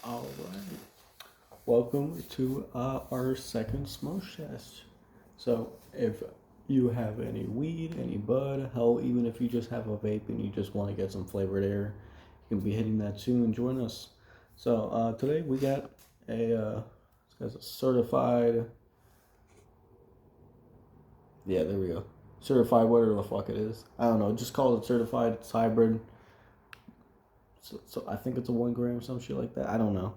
All right. Welcome to our second smoke test. So, if you have any weed, any bud, hell, even if you just have a vape and you just want to get some flavored air, you can be hitting that soon and join us. So, today we got this guy's a certified, yeah, there we go. Certified, whatever the fuck it is. I don't know, just call it certified. It's hybrid. So I think it's a 1 gram, some shit like that. I don't know.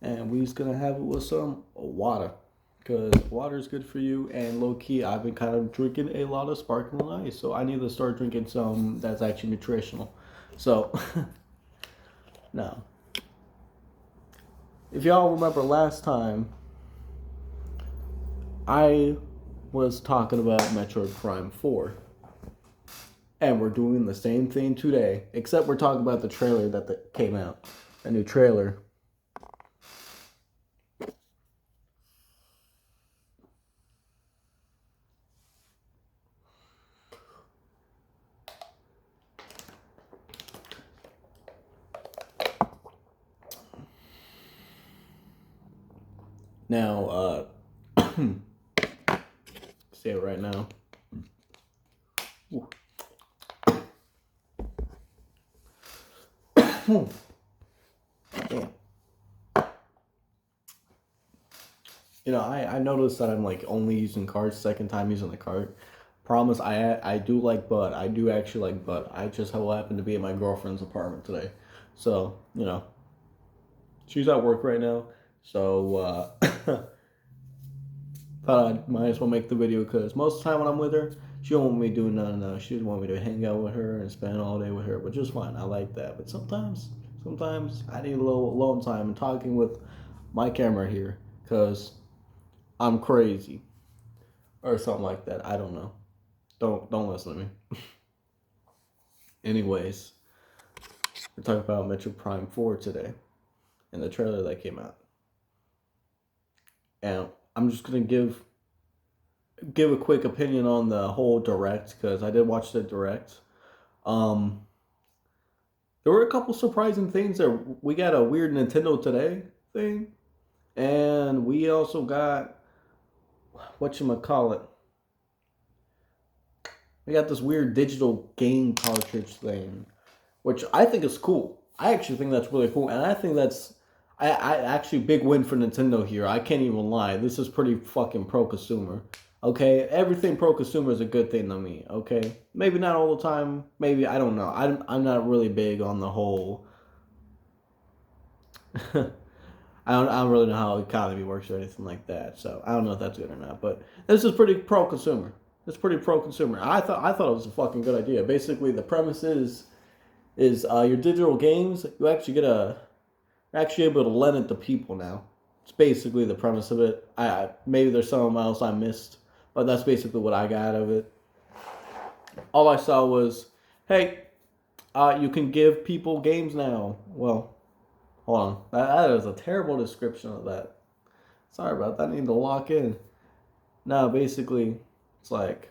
And we just gonna have it with some water because water is good for you. And low key, I've been kind of drinking a lot of sparkling ice, so I need to start drinking some that's actually nutritional. So now, if y'all remember last time, I was talking about Metroid Prime 4, and we're doing the same thing today, except we're talking about the trailer that came out, a new trailer. Now, say it right now. Damn. I noticed that I'm like only using cards, second time using the card. Promise, I do like Bud. I do actually like Bud. I just happen to be at my girlfriend's apartment today. So, she's at work right now. So, thought I might as well make the video because most of the time when I'm with her, she don't want me doing nothing. She just want me to hang out with her and spend all day with her, which is fine. I like that. But sometimes I need a little alone time and talking with my camera here because I'm crazy or something like that. I don't know. Don't listen to me. Anyways, we're talking about Metroid Prime 4 today and the trailer that came out. And I'm just gonna give a quick opinion on the whole direct because I did watch the direct. Um, there were a couple surprising things. There we got a weird Nintendo Today thing, and we also got whatchamacallit. We got this weird digital game cartridge thing, which I think is cool. I actually think that's really cool, and I think that's I actually big win for Nintendo here. I can't even lie. This is pretty fucking pro consumer. Okay, everything pro consumer is a good thing to me. Okay, maybe not all the time. Maybe I don't know. I'm not really big on the whole. I don't really know how economy works or anything like that. So I don't know if that's good or not. But this is pretty pro consumer. It's pretty pro consumer. I thought it was a fucking good idea. Basically, the premise is your digital games. You actually get a you're actually able to lend it to people now. It's basically the premise of it. I maybe there's something else I missed, but that's basically what I got out of it. All I saw was, hey, you can give people games now. Well, hold on. That is a terrible description of that. Sorry about that. I need to lock in. No, basically, it's like,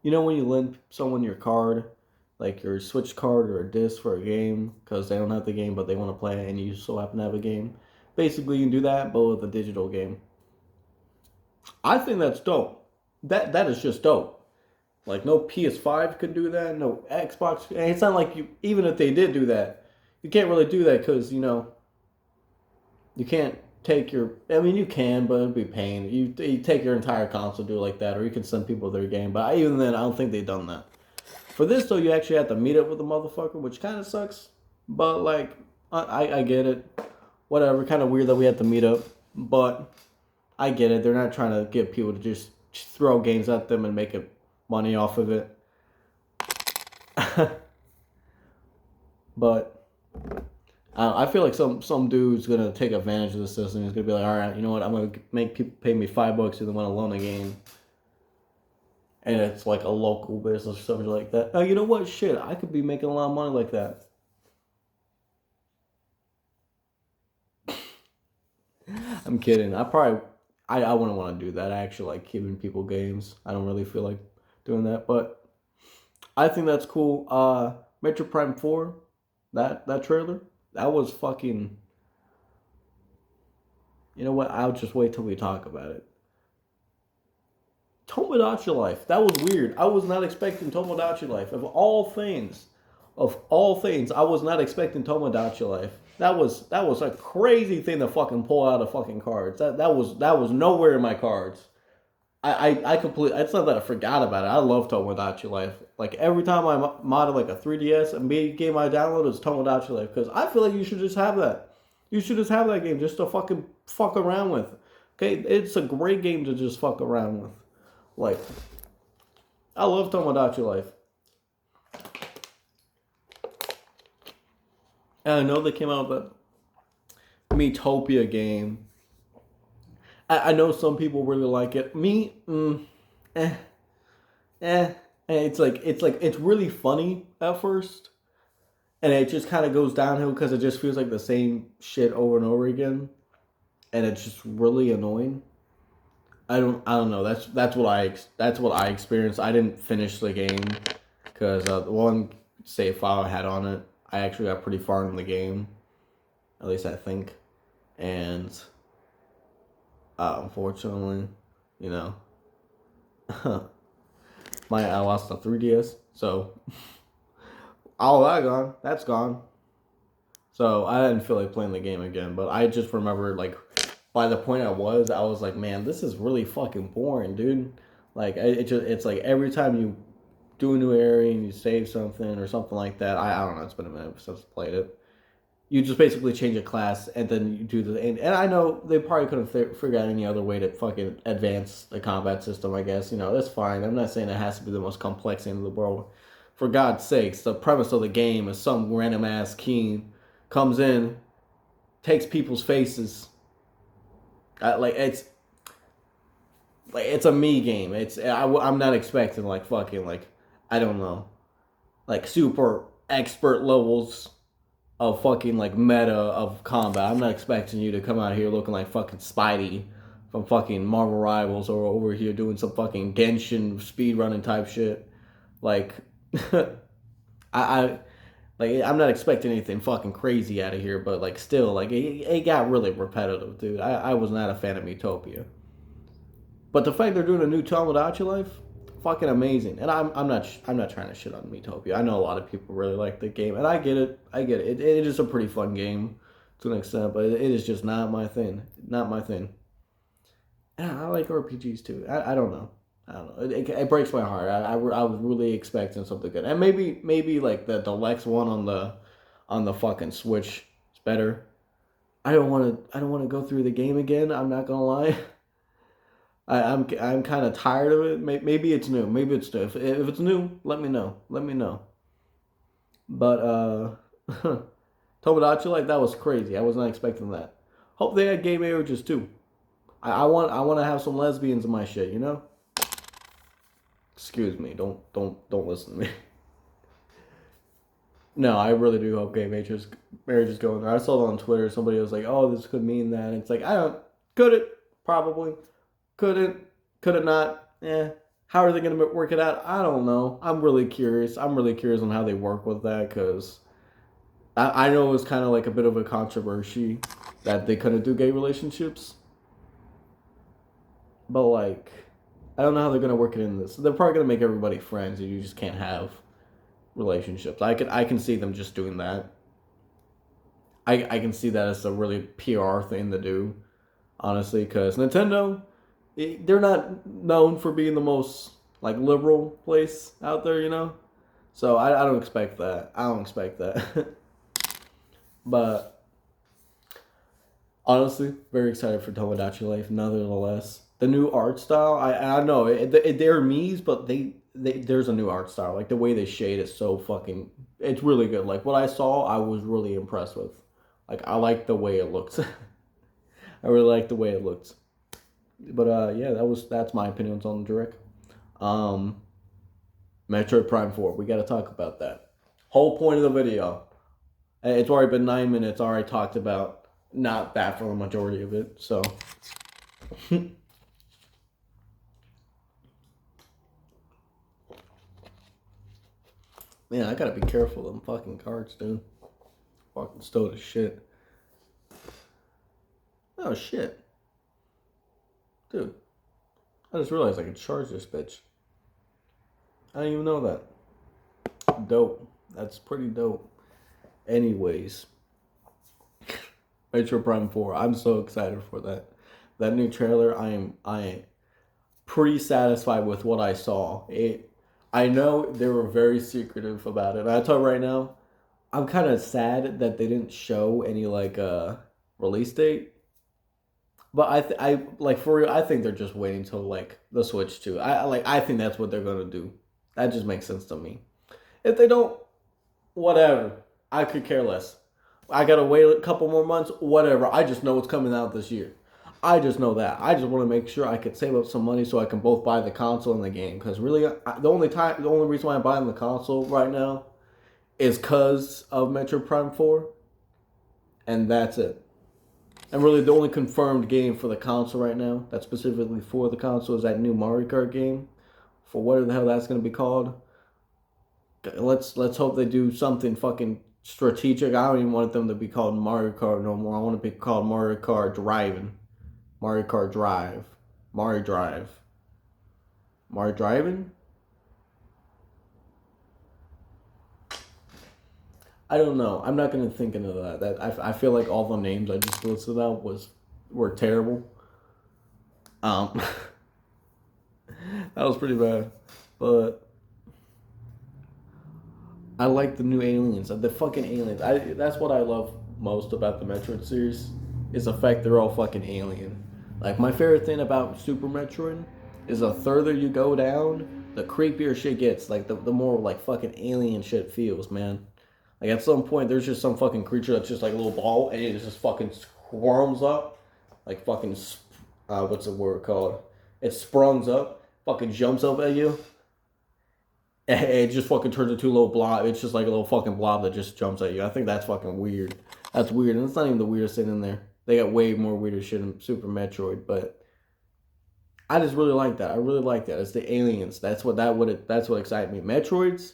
when you lend someone your card, like your Switch card or a disc for a game, because they don't have the game but they want to play it and you so happen to have a game. Basically, you can do that, but with a digital game. I think that's dope. That is just dope. Like no PS5 could do that, no Xbox. And it's not like you. Even if they did do that, you can't really do that because you can't take your. I mean, you can, but it'd be pain. You take your entire console, do it like that, or you can send people their game. But even then, I don't think they've done that. For this though, you actually have to meet up with the motherfucker, which kind of sucks. But like, I get it. Whatever. Kind of weird that we had to meet up, but I get it. They're not trying to get people to just throw games at them and make money off of it. But I feel like some dude's gonna take advantage of the system. He's gonna be like, all right, you know what? I'm gonna make people pay me $5 if they want to loan a game, and it's like a local business or something like that. Oh, you know what? Shit, I could be making a lot of money like that. I'm kidding. I wouldn't want to do that. I actually like giving people games. I don't really feel like doing that, but I think that's cool. Metro Prime 4, that trailer, that was fucking You know what? I'll just wait till we talk about it. Tomodachi Life. That was weird. I was not expecting Tomodachi Life. Of all things, I was not expecting Tomodachi Life. That was a crazy thing to fucking pull out of fucking cards. That was nowhere in my cards. I completely. It's not that I forgot about it. I love Tomodachi Life. Like every time I modded like a 3DS, a main game I downloaded was Tomodachi Life because I feel like you should just have that. You should just have that game just to fucking fuck around with. Okay, it's a great game to just fuck around with. Like, I love Tomodachi Life. And I know they came out with the Metopia game. I know some people really like it. Me, eh, eh. And it's really funny at first, and it just kind of goes downhill because it just feels like the same shit over and over again, and it's just really annoying. I don't know. That's what I experienced. I didn't finish the game because the one save file I had on it, I actually got pretty far in the game, at least I think, and unfortunately, you know, I lost the 3DS, so all that gone. That's gone. So I didn't feel like playing the game again. But I just remember like by the point I was like, man, this is really fucking boring, dude. Like it's like every time you do a new area and you save something or something like that. I don't know. It's been a minute since I played it. You just basically change a class and then you do and I know they probably couldn't figure out any other way to fucking advance the combat system. I guess that's fine. I'm not saying it has to be the most complex thing in the world. For God's sakes, the premise of the game is some random ass king comes in, takes people's faces. It's a me game. I'm not expecting like fucking like I don't know like super expert levels of fucking like meta of combat. I'm not expecting you to come out here looking like fucking Spidey from fucking Marvel Rivals or over here doing some fucking Genshin speedrunning type shit. Like I like I'm not expecting anything fucking crazy out of here, but like still like it got really repetitive, dude. I was not a fan of Metopia. But the fact they're doing a new Tomodachi Life, fucking amazing. And I'm not trying to shit on Metopia. I know a lot of people really like the game, and I get it. I get it. It is a pretty fun game to an extent, but it is just not my thing. Not my thing. And I like RPGs too. I don't know. I don't know. It breaks my heart. I was really expecting something good, and maybe like the deluxe one on the fucking Switch is better. I don't want to go through the game again. I'm not gonna lie. I'm kind of tired of it. Maybe it's new. Maybe it's new. If it's new, let me know. Let me know. But Tomodachi like that was crazy. I was not expecting that. Hope they had gay marriages too. I want to have some lesbians in my shit. Excuse me. Don't listen to me. No, I really do hope gay marriages go in there. I saw it on Twitter. Somebody was like, "Oh, this could mean that." And it's like I don't. Could it? Probably. Couldn't. Could it not? How are they going to work it out? I don't know. I'm really curious. I'm really curious on how they work with that because I know it was kind of like a bit of a controversy that they couldn't do gay relationships. But like, I don't know how they're going to work it in this. They're probably going to make everybody friends and you just can't have relationships. I can see them just doing that. I can see that as a really PR thing to do, honestly, because Nintendo, they're not known for being the most like liberal place out there. So I don't expect that. I don't expect that. But honestly, very excited for Tomodachi Life. Nonetheless, the new art style. I know they're me's, but there's a new art style. Like the way they shade is so fucking. It's really good. Like what I saw, I was really impressed with. Like I like the way it looks. I really like the way it looks. But yeah, that's my opinions on the direct. Um, Metroid Prime 4. We got to talk about that. Whole point of the video. It's already been 9 minutes. Already talked about not that for the majority of it. So, man, I gotta be careful of them fucking cards, dude. Fucking stole the shit. Oh shit. Dude, I just realized I could charge this bitch. I didn't even know that. Dope. That's pretty dope. Anyways, Metroid Prime 4. I'm so excited for that. That new trailer, I am pretty satisfied with what I saw. I know they were very secretive about it. I tell you right now, I'm kind of sad that they didn't show any like release date. But I like for real. I think they're just waiting till like the Switch 2. I think that's what they're gonna do. That just makes sense to me. If they don't, whatever. I could care less. I gotta wait a couple more months. Whatever. I just know it's coming out this year. I just know that. I just want to make sure I could save up some money so I can both buy the console and the game. Because really, the only reason why I'm buying the console right now is because of Metroid Prime 4, and that's it. And really, the only confirmed game for the console right now, that's specifically for the console, is that new Mario Kart game. For whatever the hell that's gonna be called. Let's hope they do something fucking strategic. I don't even want them to be called Mario Kart no more. I want to be called Mario Kart Driving. Mario Kart Drive. Mario Drive. Mario Driving? I don't know. I'm not gonna think into that. I feel like all the names I just listed out were terrible. Um, that was pretty bad, but I like the new aliens. The fucking aliens. That's what I love most about the Metroid series is the fact they're all fucking alien. Like my favorite thing about Super Metroid is the further you go down, the creepier shit gets. Like the more like fucking alien shit feels, man. Like at some point, there's just some fucking creature that's just like a little ball, and it just fucking squirms up, like fucking what's the word called? It sprungs up, fucking jumps up at you, and it just fucking turns into a little blob. It's just like a little fucking blob that just jumps at you. I think that's fucking weird. That's weird, and it's not even the weirdest thing in there. They got way more weirder shit in Super Metroid, but I just really like that. I really like that. It's the aliens. That's what excites me. Metroids,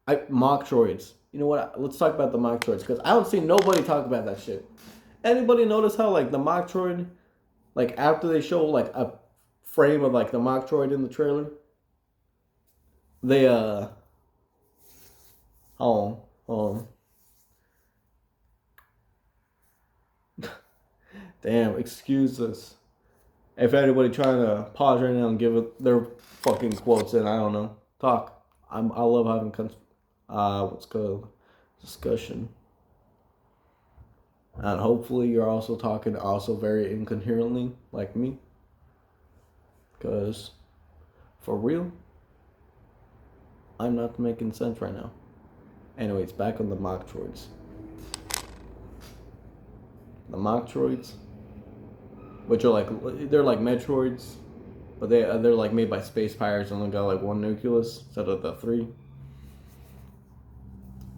Mocktroids. You know what? Let's talk about the Metroids because I don't see nobody talk about that shit. Anybody notice how like the Metroid, like after they show like a frame of like the Metroid in the trailer, they hold on. Damn, excuse us. If anybody trying to pause right now and give it their fucking quotes in, I don't know. Talk. I love having what's called discussion. And hopefully you're also talking also very incoherently like me. Because for real, I'm not making sense right now. Anyways, back on the Metroids. The Metroids, which are like they're like Metroids, but they're like made by space pirates and they got like one nucleus instead of the three.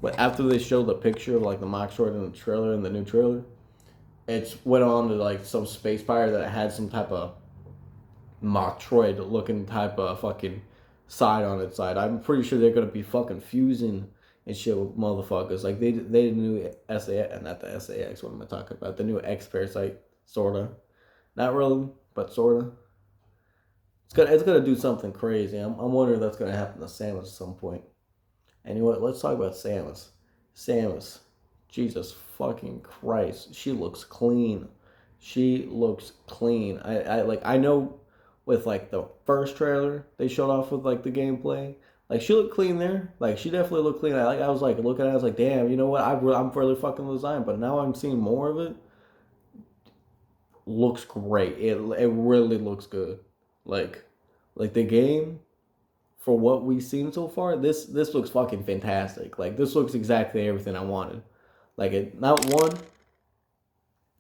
But after they showed the picture of like the Metroid in the trailer, in the new trailer, it went on to like some space pirate that had some type of Metroid looking type of fucking side on its side. I'm pretty sure they're gonna be fucking fusing and shit with motherfuckers. Like they knew SAS, not the SAS. What am I talking about? The new X Parasite, sorta, not really, but sorta. It's gonna do something crazy. I'm wondering if that's gonna happen to Samus at some point. Anyway, let's talk about Samus. Samus, Jesus fucking Christ, she looks clean. She looks clean. I know with like the first trailer they showed off with like the gameplay. Like she looked clean there. Like she definitely looked clean. I was like looking at it, I was like, damn, you know what? I'm fairly fucking designed, but now I'm seeing more of it. Looks great. It really looks good. Like the game for what we've seen so far, this looks fucking fantastic. Like this looks exactly everything I wanted. Like it not one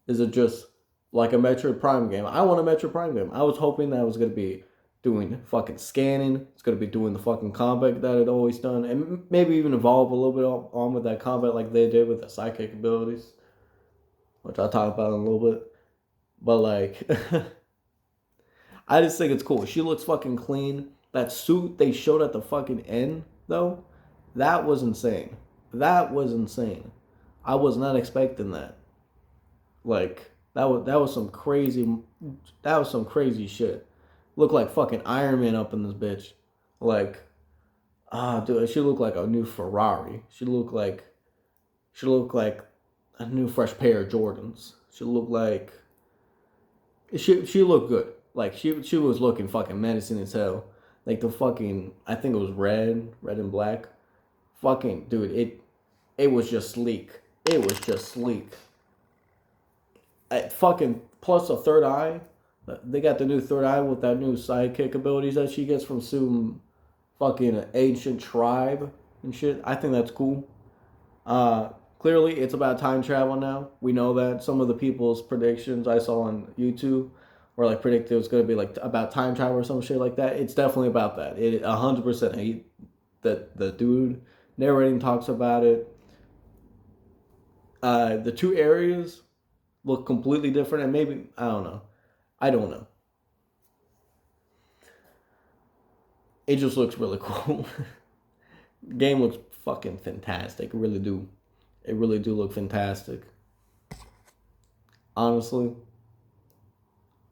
is it just like a Metroid Prime game. I want a Metroid Prime game. I was hoping that it was gonna be doing fucking scanning. It's gonna be doing the fucking combat that it always done, and maybe even evolve a little bit on with that combat like they did with the psychic abilities, which I'll talk about in a little bit. But like, I just think it's cool. She looks fucking clean. That suit they showed at the fucking end, though, that was insane. That was insane. I was not expecting that. Like, That was some crazy shit. Looked like fucking Iron Man up in this bitch. Like, dude, she looked like a new Ferrari. She looked like a new fresh pair of Jordans. She looked good. Like she was looking fucking menacing as hell. Like the fucking I think it was red and black. Fucking dude, it was just sleek. It was just sleek. Fucking plus a third eye. They got the new third eye with that new sidekick abilities that she gets from some fucking ancient tribe and shit. I think that's cool. Uh, Clearly, it's about time travel now. We know that some of the people's predictions I saw on YouTube were like predicted it was going to be like about time travel or some shit like that. It's definitely about that. It 100%. The dude narrating talks about it. The two areas look completely different, and maybe I don't know. I don't know. It just looks really cool. Game looks fucking fantastic. It really do. It really do look fantastic. Honestly,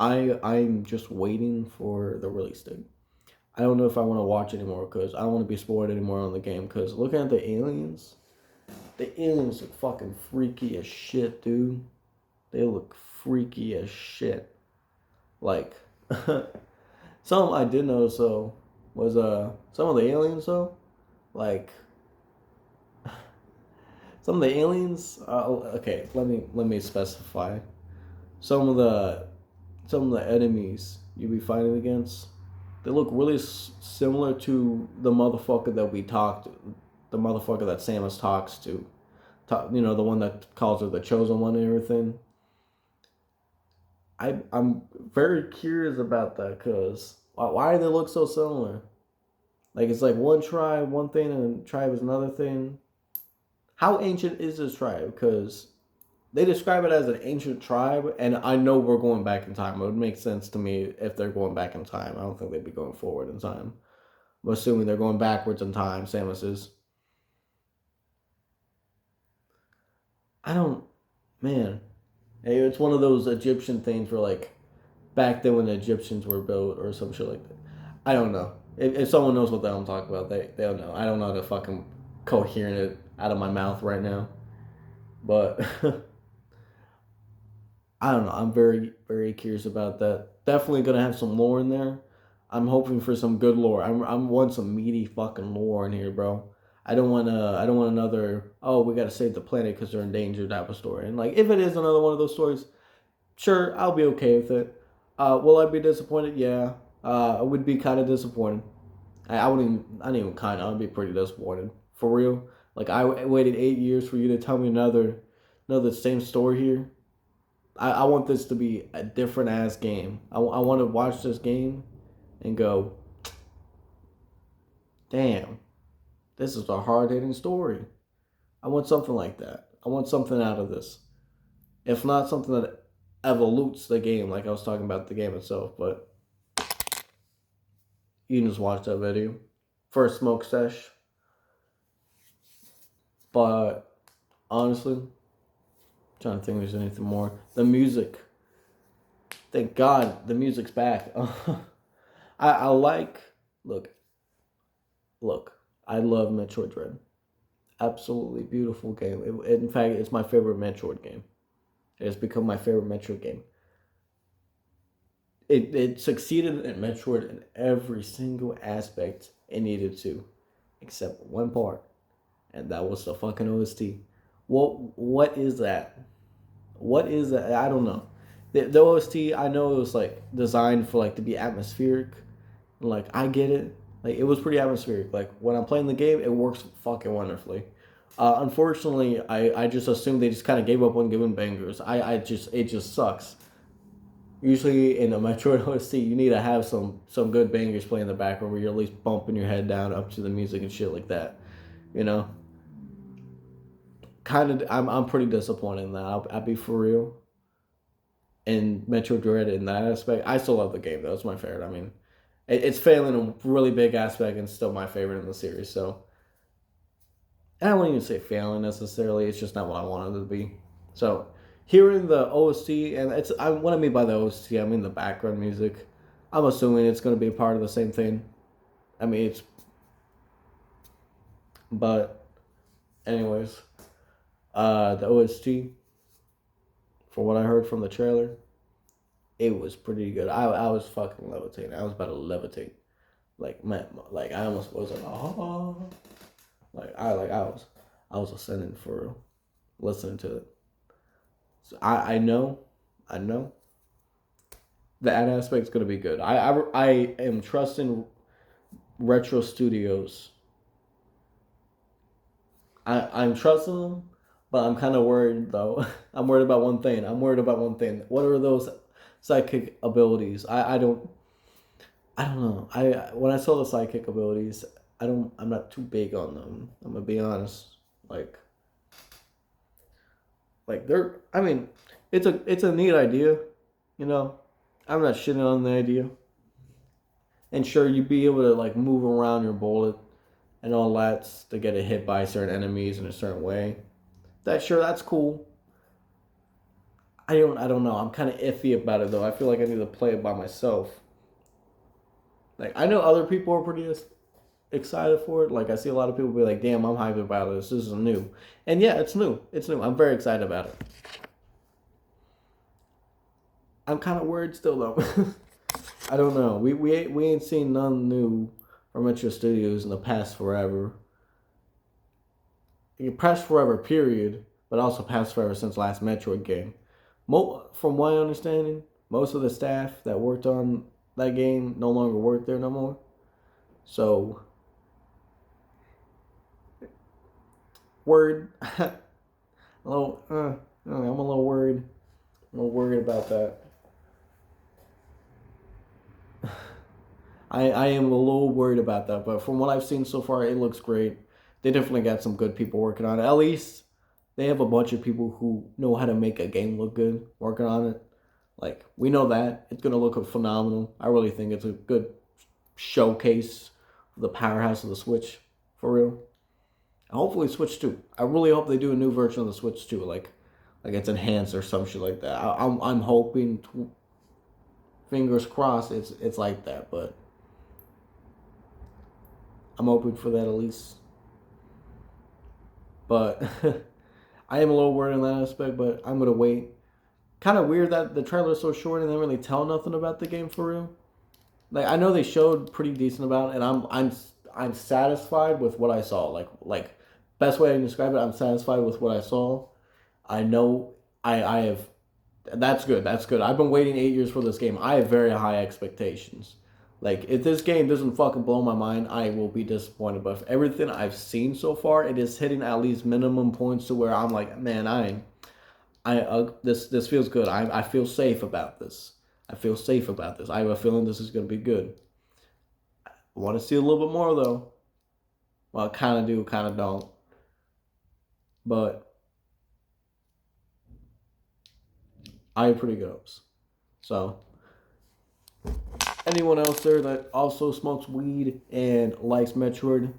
I'm just waiting for the release date. I don't know if I want to watch anymore because I don't want to be spoiled anymore on the game. Because looking at the aliens look fucking freaky as shit, dude. They look freaky as shit. Like, something I did notice though was some of the aliens though, like some of the aliens. Okay, let me specify. Some of the some of the enemies you be fighting against, they look really similar to the motherfucker that we talked, the motherfucker that Samus talks to. The one that calls her the chosen one and everything. I'm very curious about that because why do they look so similar? Like it's like one tribe, one thing, and tribe is another thing. How ancient is this tribe? Because they describe it as an ancient tribe, and I know we're going back in time. It would make sense to me if they're going back in time. I don't think they'd be going forward in time. I'm assuming they're going backwards in time. Samus is. I don't. Man, hey, it's one of those Egyptian things where like back then when the Egyptians were built or some shit like that. I don't know. If someone knows what the hell I'm talking about, they'll know. I don't know how to fucking coherent it out of my mouth right now. But I don't know. I'm very, very curious about that. Definitely gonna have some lore in there. I'm hoping for some good lore. I'm want some meaty fucking lore in here, bro. I don't want another. Oh, we gotta save the planet because they're endangered type of story. And like, if it is another one of those stories, sure, I'll be okay with it. Will I be disappointed? Yeah. I would be kind of disappointed. I wouldn't even. I didn't even kind of. I'd be pretty disappointed for real. Like I waited 8 years for you to tell me another same story here. I want this to be a different ass game. I want to watch this game and go, damn, this is a hard hitting story. I want something like that. I want something out of this. If not something that evolutes the game, like I was talking about the game itself, but you can just watch that video. First smoke sesh. But honestly, I'm trying to think if there's anything more. The music. Thank God the music's back. I like look, look, I love Metroid Dread. Absolutely beautiful game. In fact, it's my favorite Metroid game. It has become my favorite Metroid game. It succeeded in Metroid in every single aspect it needed to, except one part, and that was the fucking OST. What is that? What is that? I don't know. The OST, I know it was like designed for like to be atmospheric. Like I get it. Like it was pretty atmospheric. Like when I'm playing the game, it works fucking wonderfully. Unfortunately, I just assumed they just kind of gave up on giving bangers. I just it just sucks. Usually in a Metroid OST, you need to have some good bangers playing in the background where you're at least bumping your head down up to the music and shit like that. You know, kind of. I'm pretty disappointed in that. I'll be for real. In Metroid Dread in that aspect, I still love the game though. It's my favorite. I mean, it's failing a really big aspect and still my favorite in the series. So I wouldn't even say failing necessarily. It's just not what I wanted it to be. So hearing the OST, and what I mean by the OST, I mean the background music. I'm assuming it's going to be a part of the same thing. I mean, but anyways, the OST, for what I heard from the trailer, it was pretty good. I was fucking levitating. I was about to levitate. Like man, like I almost was like, oh, I was ascending for real, listening to it. So I know that aspect's gonna be good. I am trusting Retro Studios. I'm trusting them, but I'm kind of worried though. I'm worried about one thing. What are those psychic abilities? I don't know. I when I saw the psychic abilities, I'm not too big on them. I'm gonna be honest. Like they're. I mean, it's a neat idea, you know. I'm not shitting on the idea. And sure, you'd be able to like move around your bullet and all that to get it hit by certain enemies in a certain way. That's cool. I don't know. I'm kind of iffy about it though. I feel like I need to play it by myself. Like I know other people are pretty excited for it. Like I see a lot of people be like, "Damn, I'm hyped about this. This is new." And yeah, it's new. It's new. I'm very excited about it. I'm kind of worried still though. I don't know. We ain't seen none new from Metro Studios in the past forever. Past forever, period. But also past forever since last Metroid game. From my understanding, most of the staff that worked on that game no longer work there no more. So, word. a little, I'm a little worried. I'm a little worried about that. I am a little worried about that, but from what I've seen so far, it looks great. They definitely got some good people working on it. At least they have a bunch of people who know how to make a game look good working on it. Like, we know that. It's going to look phenomenal. I really think it's a good showcase of the powerhouse of the Switch, for real. And hopefully Switch 2. I really hope they do a new version of the Switch 2, like it's enhanced or some shit like that. I'm hoping, fingers crossed, it's like that, but I'm hoping for that at least. But I am a little worried in that aspect, but I'm gonna wait. Kind of weird that the trailer is so short and they didn't really tell nothing about the game for real. Like I know they showed pretty decent about it, and I'm satisfied with what I saw. Like best way I can describe it, I'm satisfied with what I saw. I know I have. That's good. That's good. I've been waiting 8 years for this game. I have very high expectations. Like if this game doesn't fucking blow my mind, I will be disappointed. But if everything I've seen so far, it is hitting at least minimum points to where I'm like, man, this feels good. I feel safe about this. I feel safe about this. I have a feeling this is gonna be good. I want to see a little bit more though. Well, I kind of do, kind of don't. But I have pretty good hopes. So anyone else there that also smokes weed and likes Metroid,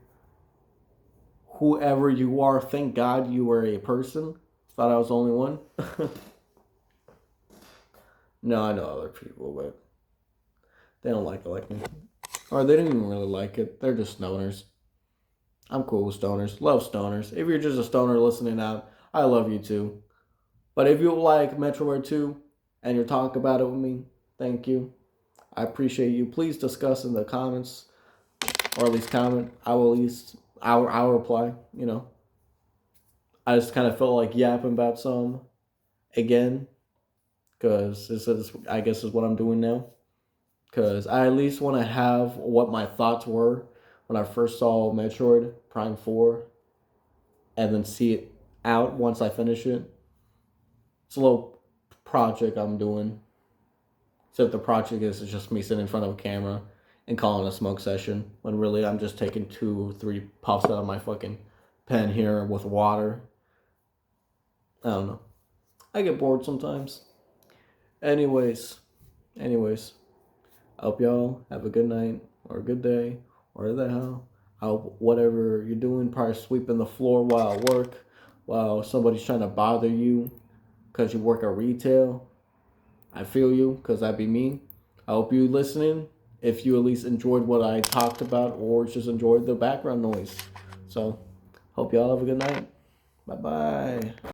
whoever you are, thank God you were a person. Thought I was the only one. No, I know other people, but they don't like it like me. Or they didn't even really like it. They're just stoners. I'm cool with stoners. Love stoners. If you're just a stoner listening out, I love you too. But if you like Metroid 2 and you're talking about it with me, thank you. I appreciate you. Please discuss in the comments, or at least comment. I will at least I'll reply. You know, I just kind of felt like yapping about some again, because this is I guess is what I'm doing now. Because I at least want to have what my thoughts were when I first saw Metroid Prime 4, and then see it out once I finish it. It's a little project I'm doing. Except the project is just me sitting in front of a camera and calling a smoke session, when really I'm just taking 2 or 3 puffs out of my fucking pen here with water. I don't know. I get bored sometimes. Anyways, I hope y'all have a good night or a good day or the hell. I hope whatever you're doing, probably sweeping the floor while at work, while somebody's trying to bother you, because you work at retail. I feel you, because that'd be me. I hope you listening. If you at least enjoyed what I talked about or just enjoyed the background noise. So, hope y'all have a good night. Bye-bye.